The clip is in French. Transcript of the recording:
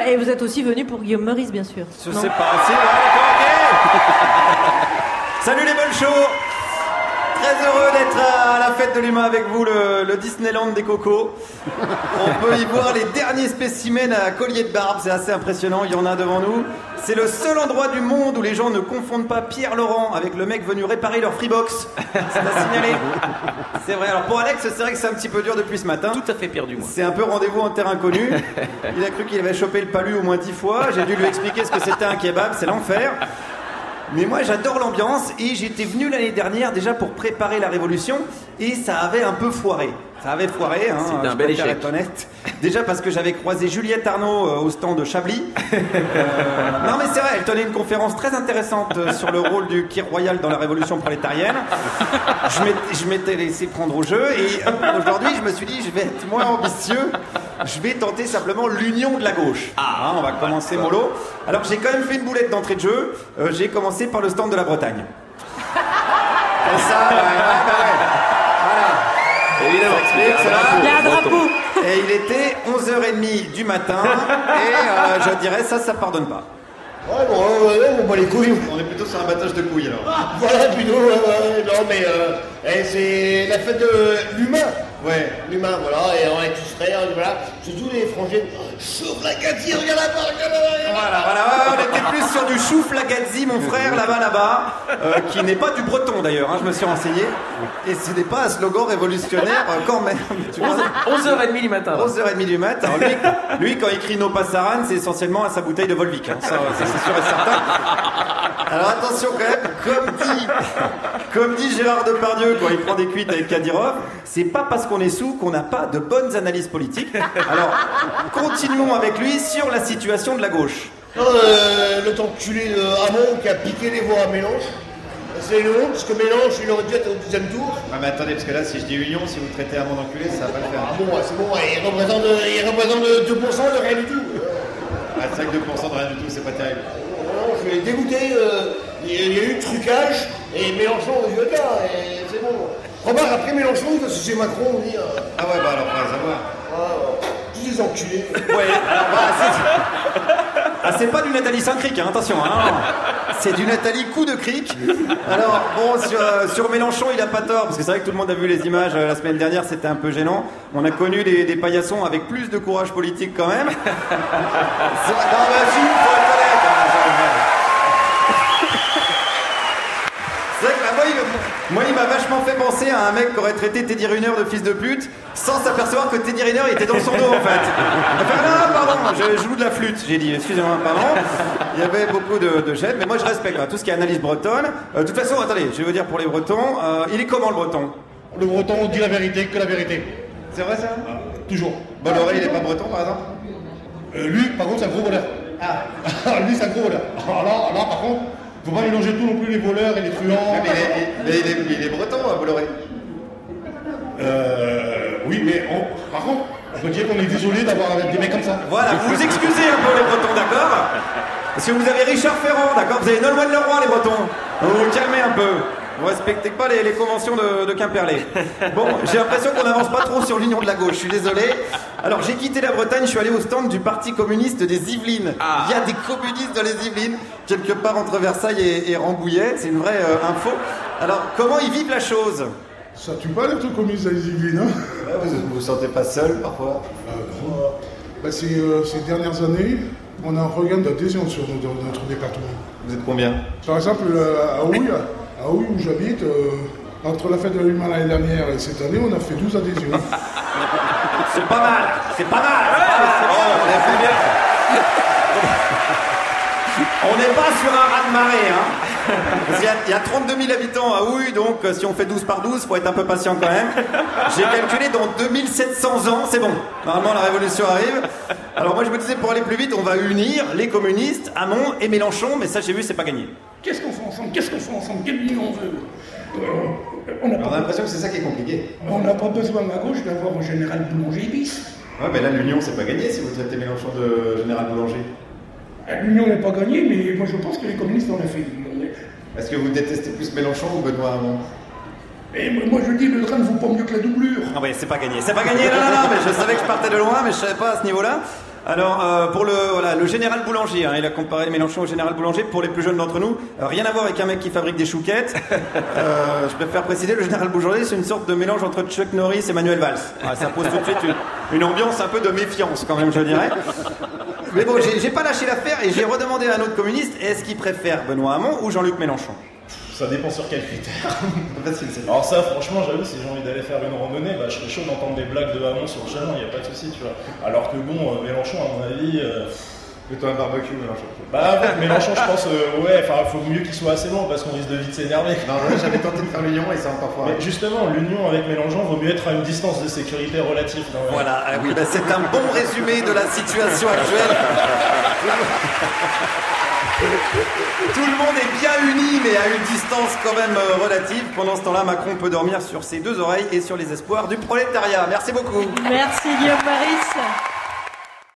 Et vous êtes aussi venu pour Guillaume Meurice, bien sûr. Je sais pas. Si, d'accord, ok. Salut les bonnes shows. Très heureux d'être à la fête de l'humain avec vous, le Disneyland des cocos. On peut y voir les derniers spécimens à collier de barbe, c'est assez impressionnant, il y en a devant nous. C'est le seul endroit du monde où les gens ne confondent pas Pierre Laurent avec le mec venu réparer leur Freebox. C'est à signaler. C'est vrai, alors pour Alex, c'est vrai que c'est un petit peu dur depuis ce matin. Tout à fait perdu, moi. C'est un peu rendez-vous en terrain inconnu. Il a cru qu'il avait chopé le palu au moins 10 fois. J'ai dû lui expliquer ce que c'était un kebab, c'est l'enfer. Mais moi j'adore l'ambiance et j'étais venu l'année dernière déjà pour préparer la révolution et ça avait un peu foiré. Ça avait foiré, hein, c'est un bel échec. Être honnête. Déjà parce que j'avais croisé Juliette Arnaud au stand de Chablis. Non mais c'est vrai, elle tenait une conférence très intéressante sur le rôle du Kir Royal dans la révolution prolétarienne. Je m'étais laissé prendre au jeu et aujourd'hui je me suis dit je vais être moins ambitieux. Je vais tenter simplement l'union de la gauche. Ah, on va commencer mollo. Alors j'ai quand même fait une boulette d'entrée de jeu. J'ai commencé par le stand de la Bretagne. Comme ça, ouais. Voilà. Évidemment. Il y a un drapeau. Et il était 11h30 du matin. Et je dirais ça pardonne pas. Ouais, bon, bah les couilles. On est plutôt sur un battage de couilles alors. Ah, voilà, plutôt, non, mais c'est la fête de l'humain. Ouais. L'humain, voilà, et on est tous frères, voilà. Surtout les frangins. Sauf la Cathy, regarde là-bas, regarde là-bas. Voilà, ouais, on était plus sur du chouflagazzi, mon frère, là-bas, qui n'est pas du breton d'ailleurs, hein, je me suis renseigné. Et ce n'est pas un slogan révolutionnaire quand même. 11h30 du matin. 11h30 du matin. Alors lui, quand il crie No Passaran, c'est essentiellement à sa bouteille de Volvic. Hein. Ça, c'est sûr et certain. Alors attention quand même, comme dit Gérard Depardieu quand il prend des cuites avec Kadyrov, c'est pas parce qu'on est sous qu'on n'a pas de bonnes analyses politiques. Alors, continuons avec lui sur la situation de la gauche. Le temps enculé de Hamon qui a piqué les voix à Mélenchon. C'est une honte, parce que Mélenchon, il aurait dû être au deuxième tour. Ah mais attendez, parce que là, si je dis union, si vous traitez Hamon d'enculé, ça va pas le faire. Ah bon, c'est bon, il représente 2% de rien du tout. Ah, c'est vrai que 2% de rien du tout, c'est pas terrible. Non, je suis dégoûté, il y a eu trucage, et Mélenchon au vieux gars, et c'est bon. Remarque, après Mélenchon, parce que c'est Macron, on dit... Ah ouais, bah alors, on va savoir. Tous les enculés. Ouais, alors c'est pas du Nathalie Saint-Cric, hein, attention, hein. C'est du Nathalie coup de cric. Alors, bon, sur Mélenchon, il a pas tort, parce que c'est vrai que tout le monde a vu les images la semaine dernière, c'était un peu gênant. On a connu des paillassons avec plus de courage politique quand même. Non, mais si, faut être honnête, hein, c'est vrai que moi, il m'a vachement fait penser à un mec qui aurait traité Teddy Riner de fils de pute sans s'apercevoir que Teddy Riner il était dans son dos en fait. Il a fait non, pardon, je joue de la flûte. J'ai dit excusez-moi, pardon. Il y avait beaucoup de gêne, mais moi je respecte tout ce qui est analyse bretonne. De toute façon, attendez, je vais vous dire pour les Bretons, il est comment le Breton? Le Breton, on dit la vérité, que la vérité. C'est vrai ça? Toujours. Bolloré, il est pas breton par exemple? Lui, par contre, c'est un gros voleur. Ah. Lui, c'est un gros voleur. Alors, par contre, faut pas mélanger tout non plus, les voleurs et les truands. Mais il est breton, Bolloré. Oui, mais par contre, je peux dire qu'on est désolé d'avoir des mecs comme ça. Voilà, vous vous excusez un peu les Bretons, d'accord? Parce que vous avez Richard Ferrand, d'accord? Vous avez Nolwenn Leroy, les Bretons. Vous vous calmez un peu. Vous respectez pas les conventions de Quimperlé. Bon, j'ai l'impression qu'on n'avance pas trop sur l'union de la gauche, je suis désolé. Alors j'ai quitté la Bretagne, je suis allé au stand du Parti communiste des Yvelines. Il y a des communistes dans les Yvelines, quelque part entre Versailles et Rambouillet, c'est une vraie info. Alors comment ils vivent la chose? Ça tue pas d'être communiste dans les Yvelines, hein? Vous vous sentez pas seul parfois? Ces dernières années, on a un regain d'adhésion sur notre département. Vous êtes combien? Par exemple, à Houille où j'habite, entre la fête de l'humain l'année dernière et cette année, on a fait 12 adhésions. C'est pas mal, c'est pas mal, on a fait bien. On n'est pas sur un raz-de-marée, hein. Parce qu'il y a 32 000 habitants à Houille, donc si on fait 12 par 12, faut être un peu patient quand même. J'ai calculé dans 2700 ans, c'est bon. Normalement la révolution arrive. Alors moi je me disais pour aller plus vite, on va unir les communistes, Hamon et Mélenchon, mais ça j'ai vu c'est pas gagné. Qu'est-ce qu'on fait ensemble? Quelle union on veut? On a l'impression que c'est ça qui est compliqué. On n'a pas besoin à gauche d'avoir un général Boulanger bis. Ouais mais là l'union c'est pas gagné si vous traitez Mélenchon de général Boulanger. L'union n'est pas gagnée, mais moi je pense que les communistes en ont fait. Est-ce que vous détestez plus Mélenchon ou Benoît Hamon? Et moi je dis le train ne vaut pas mieux que la doublure. Ah oui, c'est pas gagné, non, mais je savais que je partais de loin, mais je savais pas à ce niveau-là. Alors, pour le général Boulanger, hein, il a comparé Mélenchon au général Boulanger. Pour les plus jeunes d'entre nous, rien à voir avec un mec qui fabrique des chouquettes. Je préfère préciser, le général Boulanger, c'est une sorte de mélange entre Chuck Norris et Manuel Valls. Ça pose tout de suite une ambiance un peu de méfiance, quand même, je dirais. Mais bon, j'ai pas lâché l'affaire et j'ai redemandé à un autre communiste, est-ce qu'il préfère Benoît Hamon ou Jean-Luc Mélenchon? Ça dépend sur quels critères. Alors ça, franchement, j'avoue, si j'ai envie d'aller faire une randonnée, je serais chaud d'entendre des blagues de Hamon sur le chaland, il n'y a pas de souci, tu vois. Alors que bon, Mélenchon, à mon avis... Plutôt un barbecue, Mélenchon. Mélenchon, je pense, faut mieux qu'il soit assez long, parce qu'on risque de vite s'énerver. Non, j'avais tenté de faire l'union et ça encore foiré. Mais justement, l'union avec Mélenchon vaut mieux être à une distance de sécurité relative. Voilà, oui, c'est un bon résumé de la situation actuelle. Tout le monde est bien uni, mais à une distance quand même relative. Pendant ce temps-là, Macron peut dormir sur ses deux oreilles et sur les espoirs du prolétariat. Merci beaucoup. Merci Guillaume Meurice.